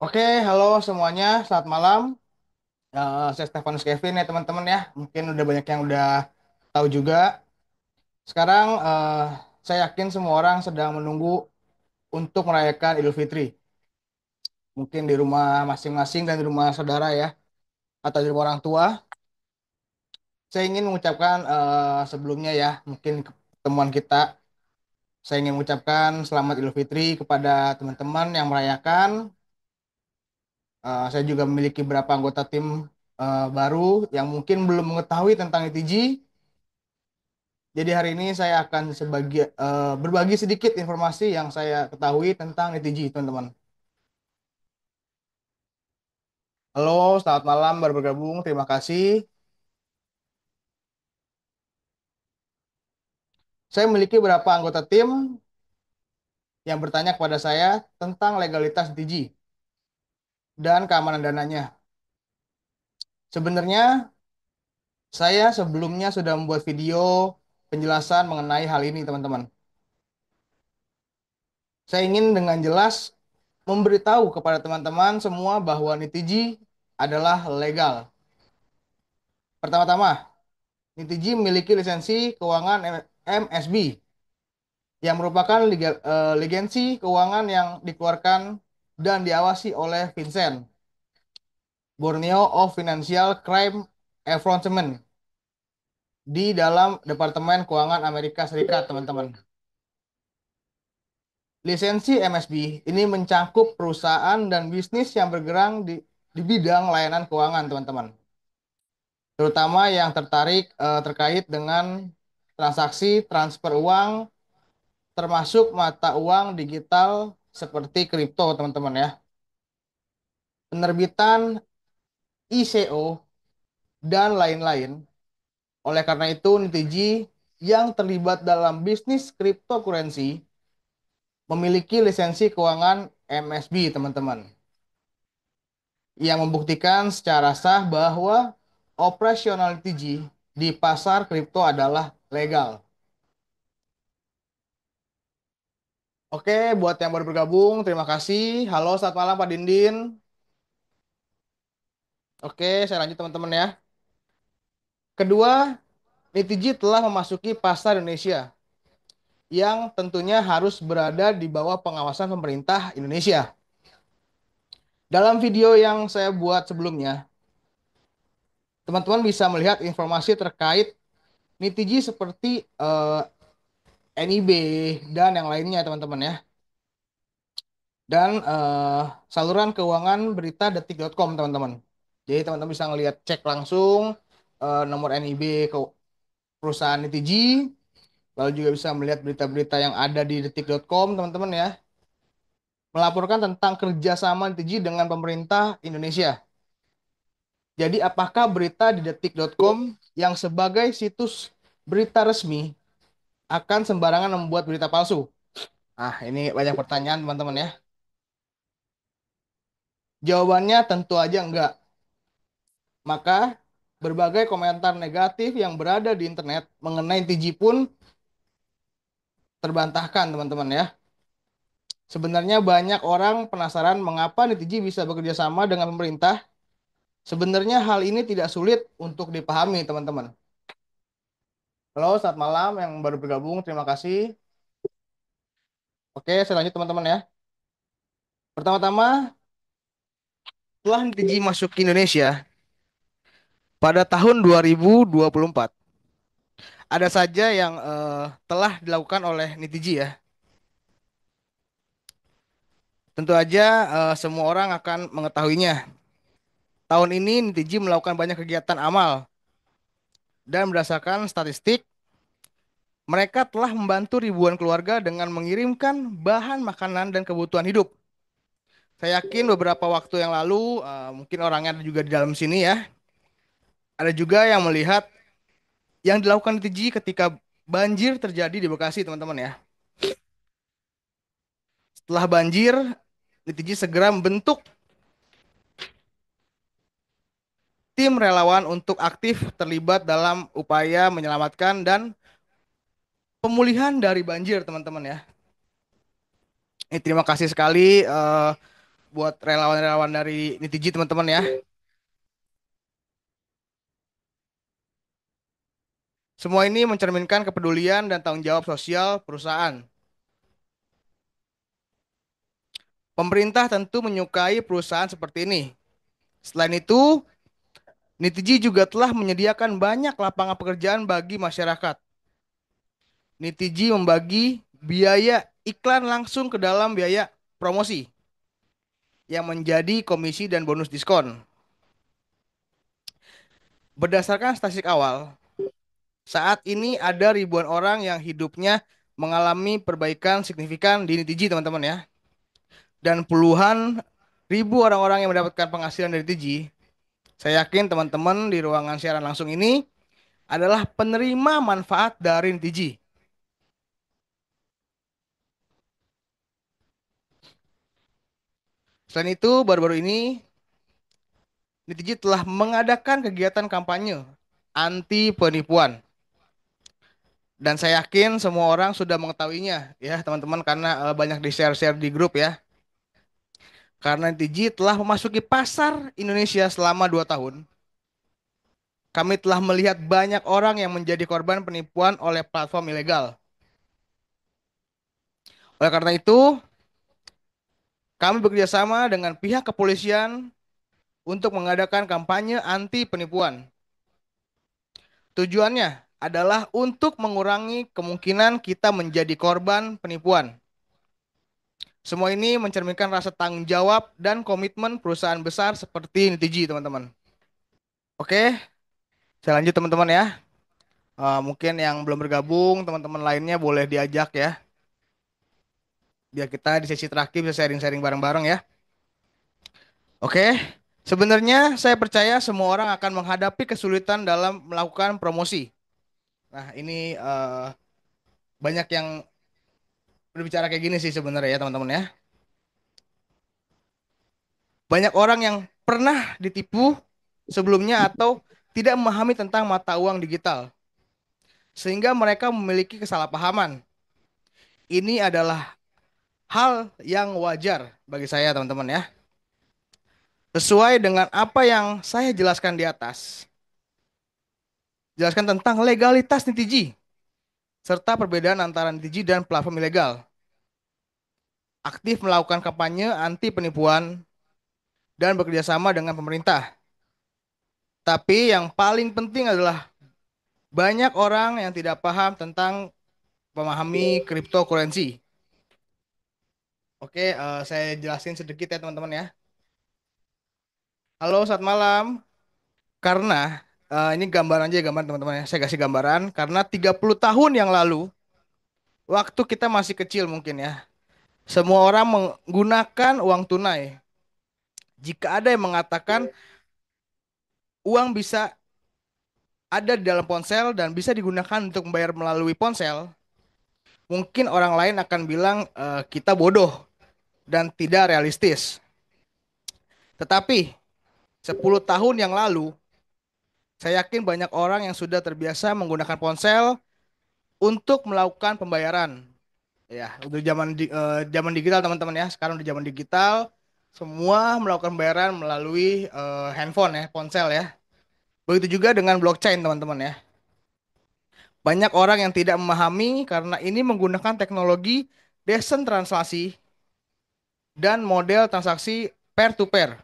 Oke, halo semuanya, selamat malam. Saya Stefanus Kevin ya teman-teman ya. Mungkin udah banyak yang udah tahu juga. Sekarang saya yakin semua orang sedang menunggu untuk merayakan Idul Fitri. Mungkin di rumah masing-masing dan di rumah saudara ya, atau di rumah orang tua. Saya ingin mengucapkan sebelumnya ya, mungkin pertemuan kita, saya ingin mengucapkan selamat Idul Fitri kepada teman-teman yang merayakan. Saya juga memiliki beberapa anggota tim baru yang mungkin belum mengetahui tentang ITG. Jadi hari ini saya akan berbagi sedikit informasi yang saya ketahui tentang ITG, teman-teman. Halo, selamat malam, baru bergabung. Terima kasih. Saya memiliki beberapa anggota tim yang bertanya kepada saya tentang legalitas ITG dan keamanan dananya. Sebenarnya saya sebelumnya sudah membuat video penjelasan mengenai hal ini, teman-teman. Saya ingin dengan jelas memberitahu kepada teman-teman semua bahwa Nitiji adalah legal. Pertama-tama, Nitiji memiliki lisensi keuangan MSB yang merupakan lisensi keuangan yang dikeluarkan dan diawasi oleh Vincent, Borneo of Financial Crime Enforcement di dalam Departemen Keuangan Amerika Serikat, teman-teman. Lisensi MSB ini mencakup perusahaan dan bisnis yang bergerak di bidang layanan keuangan, teman-teman. Terutama yang terkait dengan transaksi transfer uang, termasuk mata uang digital seperti kripto, teman-teman ya. Penerbitan ICO dan lain-lain. Oleh karena itu, Nitiji yang terlibat dalam bisnis cryptocurrency memiliki lisensi keuangan MSB, teman-teman, yang membuktikan secara sah bahwa operasional Nitiji di pasar kripto adalah legal. Oke, buat yang baru bergabung, terima kasih. Halo, selamat malam Pak Dindin. Oke, saya lanjut teman-teman ya. Kedua, Nitiji telah memasuki pasar Indonesia yang tentunya harus berada di bawah pengawasan pemerintah Indonesia. Dalam video yang saya buat sebelumnya, teman-teman bisa melihat informasi terkait Nitiji seperti NIB dan yang lainnya, teman-teman ya. Dan saluran keuangan berita detik.com, teman-teman. Jadi teman-teman bisa ngelihat cek langsung nomor NIB ke perusahaan Nitiji, lalu juga bisa melihat berita-berita yang ada di detik.com, teman-teman ya. Melaporkan tentang kerjasama Nitiji dengan pemerintah Indonesia. Jadi apakah berita di detik.com yang sebagai situs berita resmi akan sembarangan membuat berita palsu? Ah, ini banyak pertanyaan, teman-teman ya. Jawabannya tentu aja enggak. Maka berbagai komentar negatif yang berada di internet mengenai Nitiji pun terbantahkan, teman-teman ya. Sebenarnya banyak orang penasaran mengapa Nitiji bisa bekerja sama dengan pemerintah. Sebenarnya hal ini tidak sulit untuk dipahami, teman-teman. Halo, selamat malam yang baru bergabung. Terima kasih. Oke, saya lanjut teman-teman ya. Pertama-tama, setelah Nitiji masuk ke Indonesia pada tahun 2024, ada saja yang telah dilakukan oleh Nitiji ya. Tentu aja semua orang akan mengetahuinya. Tahun ini Nitiji melakukan banyak kegiatan amal dan berdasarkan statistik, mereka telah membantu ribuan keluarga dengan mengirimkan bahan makanan dan kebutuhan hidup. Saya yakin beberapa waktu yang lalu, mungkin orangnya ada juga di dalam sini ya, ada juga yang melihat yang dilakukan Nitiji ketika banjir terjadi di Bekasi, teman-teman ya. Setelah banjir, Nitiji segera membentuk tim relawan untuk aktif terlibat dalam upaya menyelamatkan dan pemulihan dari banjir, teman-teman ya. Terima kasih sekali buat relawan-relawan dari Nitiji teman-teman ya. Semua ini mencerminkan kepedulian dan tanggung jawab sosial perusahaan. Pemerintah tentu menyukai perusahaan seperti ini. Selain itu, Nitiji juga telah menyediakan banyak lapangan pekerjaan bagi masyarakat. Nitiji membagi biaya iklan langsung ke dalam biaya promosi yang menjadi komisi dan bonus diskon. Berdasarkan statistik awal, saat ini ada ribuan orang yang hidupnya mengalami perbaikan signifikan di Nitiji, teman-teman ya. Dan puluhan ribu orang-orang yang mendapatkan penghasilan dari Nitiji. Saya yakin teman-teman di ruangan siaran langsung ini adalah penerima manfaat dari Nitiji. Selain itu, baru-baru ini Nitiji telah mengadakan kegiatan kampanye anti penipuan. Dan saya yakin semua orang sudah mengetahuinya ya teman-teman karena banyak di-share-share di grup ya. Karena NTG telah memasuki pasar Indonesia selama 2 tahun, kami telah melihat banyak orang yang menjadi korban penipuan oleh platform ilegal. Oleh karena itu, kami bekerjasama dengan pihak kepolisian untuk mengadakan kampanye anti penipuan. Tujuannya adalah untuk mengurangi kemungkinan kita menjadi korban penipuan. Semua ini mencerminkan rasa tanggung jawab dan komitmen perusahaan besar seperti NTG, teman-teman. Oke, saya lanjut teman-teman ya. Mungkin yang belum bergabung, teman-teman lainnya boleh diajak ya. Biar kita di sesi terakhir bisa sharing-sharing bareng-bareng ya. Oke, sebenarnya saya percaya semua orang akan menghadapi kesulitan dalam melakukan promosi. Nah, ini banyak yang berbicara kayak gini sih sebenarnya ya teman-teman ya. Banyak orang yang pernah ditipu sebelumnya atau tidak memahami tentang mata uang digital. Sehingga mereka memiliki kesalahpahaman. Ini adalah hal yang wajar bagi saya teman-teman ya. Sesuai dengan apa yang saya jelaskan di atas. Jelaskan tentang legalitas Nitiji, serta perbedaan antara Nitiji dan platform ilegal. Aktif melakukan kampanye anti penipuan dan bekerja sama dengan pemerintah. Tapi yang paling penting adalah banyak orang yang tidak paham tentang memahami cryptocurrency. Oke, saya jelasin sedikit ya teman-teman ya. Halo, selamat malam. Karena ini gambaran aja gambar teman-teman ya. Saya kasih gambaran karena 30 tahun yang lalu, waktu kita masih kecil mungkin ya, semua orang menggunakan uang tunai. Jika ada yang mengatakan uang bisa ada di dalam ponsel dan bisa digunakan untuk membayar melalui ponsel, mungkin orang lain akan bilang kita bodoh dan tidak realistis. Tetapi 10 tahun yang lalu, saya yakin banyak orang yang sudah terbiasa menggunakan ponsel untuk melakukan pembayaran. Ya, untuk zaman digital teman-teman ya. Sekarang di zaman digital, semua melakukan pembayaran melalui handphone ya, ponsel ya. Begitu juga dengan blockchain teman-teman ya. Banyak orang yang tidak memahami karena ini menggunakan teknologi desentralisasi dan model transaksi peer to peer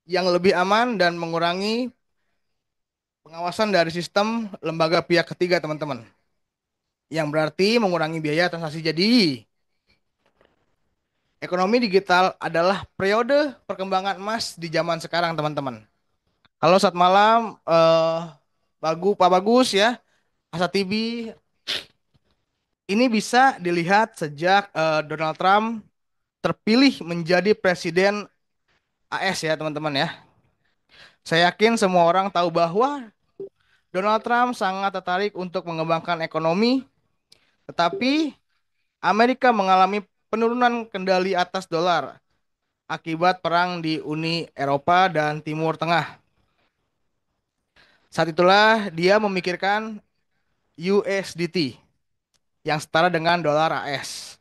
yang lebih aman dan mengurangi pengawasan dari sistem lembaga pihak ketiga teman-teman. Yang berarti mengurangi biaya transaksi. Jadi, ekonomi digital adalah periode perkembangan emas di zaman sekarang teman-teman. Halo, saat malam, Pak Bagus ya, Asa TV. Ini bisa dilihat sejak Donald Trump terpilih menjadi presiden AS ya teman-teman ya. Saya yakin semua orang tahu bahwa Donald Trump sangat tertarik untuk mengembangkan ekonomi, tetapi Amerika mengalami penurunan kendali atas dolar akibat perang di Uni Eropa dan Timur Tengah. Saat itulah dia memikirkan USDT yang setara dengan dolar AS.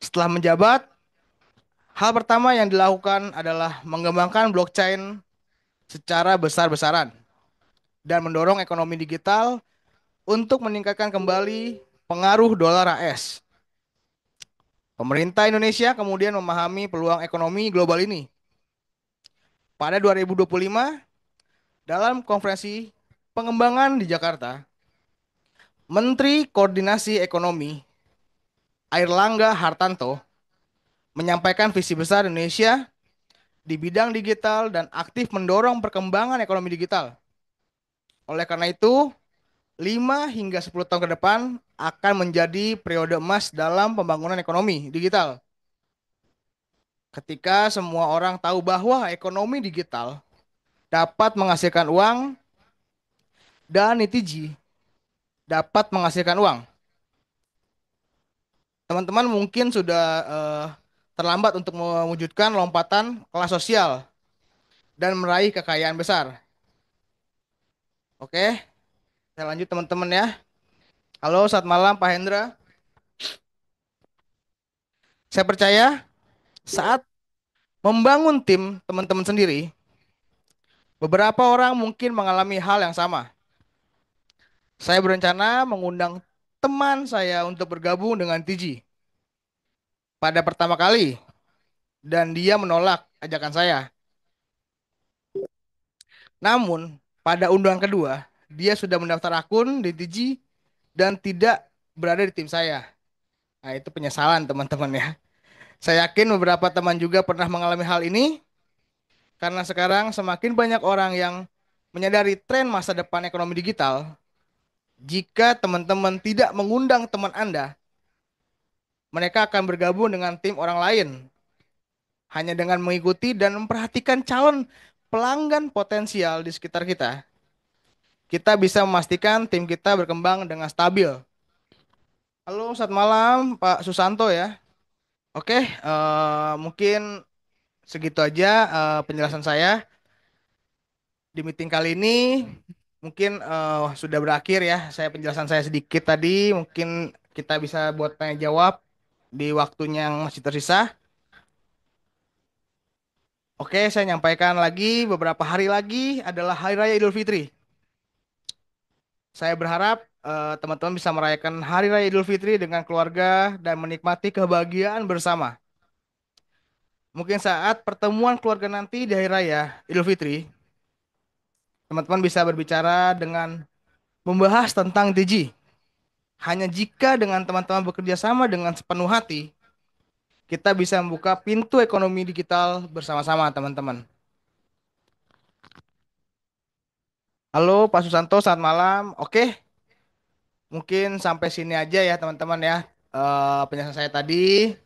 Setelah menjabat, hal pertama yang dilakukan adalah mengembangkan blockchain secara besar-besaran dan mendorong ekonomi digital untuk meningkatkan kembali pengaruh dolar AS. Pemerintah Indonesia kemudian memahami peluang ekonomi global ini. Pada 2025, dalam konferensi pengembangan di Jakarta, Menteri Koordinasi Ekonomi Airlangga Hartarto menyampaikan visi besar Indonesia di bidang digital dan aktif mendorong perkembangan ekonomi digital. Oleh karena itu, 5 hingga 10 tahun ke depan akan menjadi periode emas dalam pembangunan ekonomi digital. Ketika semua orang tahu bahwa ekonomi digital dapat menghasilkan uang dan nitiji dapat menghasilkan uang. Teman-teman mungkin sudah terlambat untuk mewujudkan lompatan kelas sosial dan meraih kekayaan besar. Oke, saya lanjut teman-teman ya. Halo, selamat malam Pak Hendra. Saya percaya saat membangun tim teman-teman sendiri, beberapa orang mungkin mengalami hal yang sama. Saya berencana mengundang teman saya untuk bergabung dengan TG pada pertama kali dan dia menolak ajakan saya. Namun, pada undangan kedua, dia sudah mendaftar akun di TG dan tidak berada di tim saya. Nah, itu penyesalan teman-teman ya. Saya yakin beberapa teman juga pernah mengalami hal ini karena sekarang semakin banyak orang yang menyadari tren masa depan ekonomi digital. Jika teman-teman tidak mengundang teman Anda, mereka akan bergabung dengan tim orang lain hanya dengan mengikuti dan memperhatikan calon pelanggan potensial di sekitar kita. Kita bisa memastikan tim kita berkembang dengan stabil. Halo, selamat malam Pak Susanto ya. Oke, mungkin segitu aja penjelasan saya di meeting kali ini. Mungkin sudah berakhir ya. Saya penjelasan saya sedikit tadi. Mungkin kita bisa buat tanya jawab di waktunya yang masih tersisa. Oke, saya nyampaikan lagi beberapa hari lagi adalah Hari Raya Idul Fitri. Saya berharap teman-teman bisa merayakan Hari Raya Idul Fitri dengan keluarga dan menikmati kebahagiaan bersama. Mungkin saat pertemuan keluarga nanti di Hari Raya Idul Fitri, teman-teman bisa berbicara dengan membahas tentang DG. Hanya jika dengan teman-teman bekerja sama dengan sepenuh hati, kita bisa membuka pintu ekonomi digital bersama-sama, teman-teman. Halo, Pak Susanto, selamat malam. Oke, mungkin sampai sini aja ya, teman-teman ya. Penjelasan saya tadi.